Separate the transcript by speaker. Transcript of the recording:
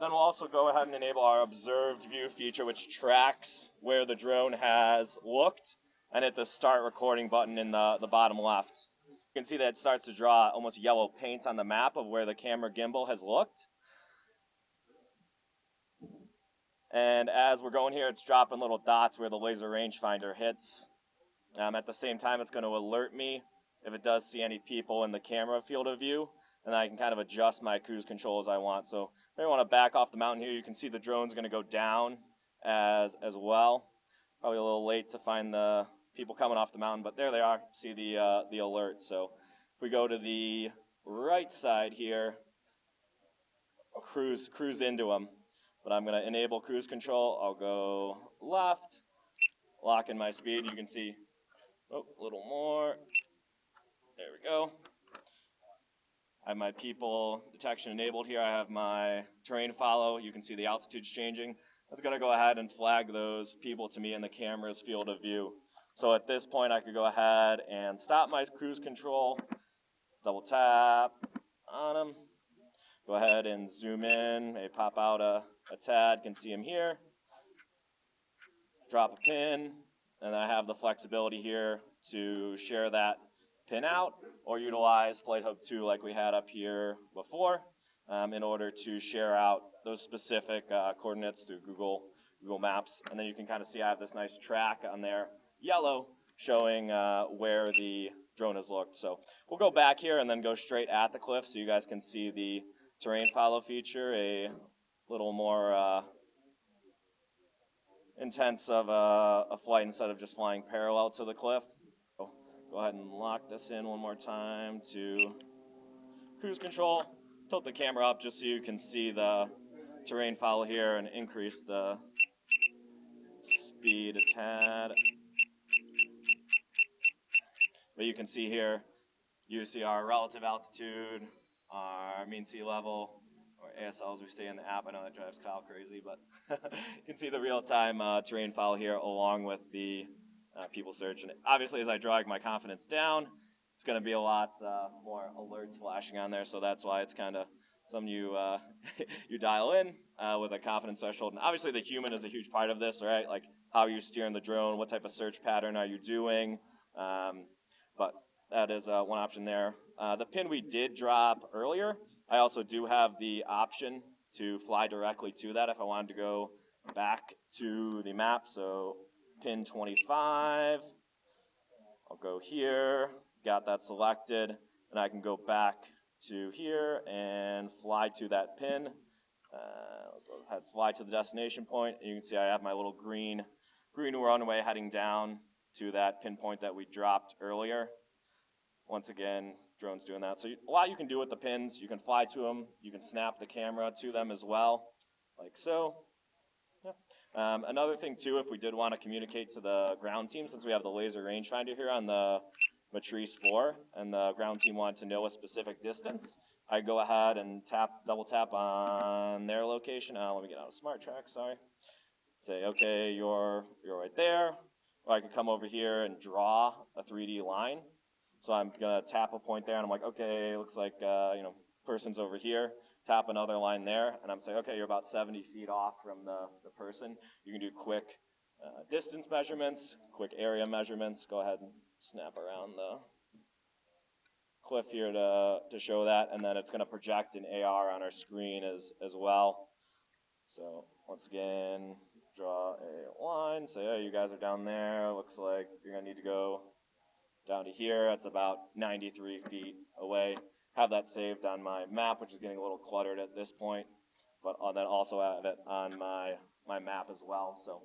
Speaker 1: Then we'll also go ahead and enable our observed view feature, which tracks where the drone has looked, and hit the start recording button in the bottom left. You can see that it starts to draw almost yellow paint on the map of where the camera gimbal has looked. And as we're going here, it's dropping little dots where the laser rangefinder hits. At the same time, it's going to alert me if it does see any people in the camera field of view, and I can kind of adjust my cruise control as I want. So if I want to back off the mountain here, you can see the drone's going to go down as well. Probably a little late to find the people coming off the mountain, but there they are. See the alert. So if we go to the right side here, cruise into them. But I'm going to enable cruise control. I'll go left, lock in my speed. You can see, oh, a little more. There we go. I have my people detection enabled here. I have my terrain follow. You can see the altitude's changing. That's going to go ahead and flag those people to me in the camera's field of view. So at this point, I could go ahead and stop my cruise control, double tap on them, go ahead and zoom in, maybe pop out a tad, can see them here, drop a pin, and I have the flexibility here to share that pin out or utilize Flight Hub 2 like we had up here before in order to share out those specific coordinates through Google Maps. And then you can kind of see I have this nice track on there, yellow, showing where the drone has looked. So we'll go back here and then go straight at the cliff so you guys can see the terrain follow feature, a little more intense of a flight instead of just flying parallel to the cliff. So go ahead and lock this in one more time to cruise control. Tilt the camera up just so you can see the terrain follow here and increase the speed a tad. But you can see here, you see our relative altitude, our mean sea level, or ASL as we say in the app. I know that drives Kyle crazy, but you can see the real-time terrain follow here along with the people search. And obviously, as I drag my confidence down, it's going to be a lot more alerts flashing on there. So that's why it's kind of something you you dial in with a confidence threshold. And obviously, the human is a huge part of this, right? Like how are you steering the drone? What type of search pattern are you doing? But that is one option there. The pin we did drop earlier, I also do have the option to fly directly to that if I wanted to go back to the map. So pin 25, I'll go here, got that selected, and I can go back to here and fly to that pin. I'll go ahead, fly to the destination point, and you can see I have my little green runway heading down to that pinpoint that we dropped earlier. Once again, drone's doing that. So a lot you can do with the pins. You can fly to them. You can snap the camera to them as well, like so. Yeah. Another thing too, if we did want to communicate to the ground team, since we have the laser rangefinder here on the Matrice 4, and the ground team wanted to know a specific distance, I go ahead and double tap on their location. Let me get out of Smart Track, sorry. Say, okay, you're right there. Or I could come over here and draw a 3D line. So I'm gonna tap a point there, and I'm like, okay, looks like person's over here. Tap another line there, and I'm saying, okay, you're about 70 feet off from the person. You can do quick distance measurements, quick area measurements. Go ahead and snap around the cliff here to show that, and then it's gonna project an AR on our screen as well. So once again, draw a line, say, oh, you guys are down there. Looks like you're gonna need to go down to here. That's about 93 feet away. Have that saved on my map, which is getting a little cluttered at this point, but I'll then also have it on my map as well. So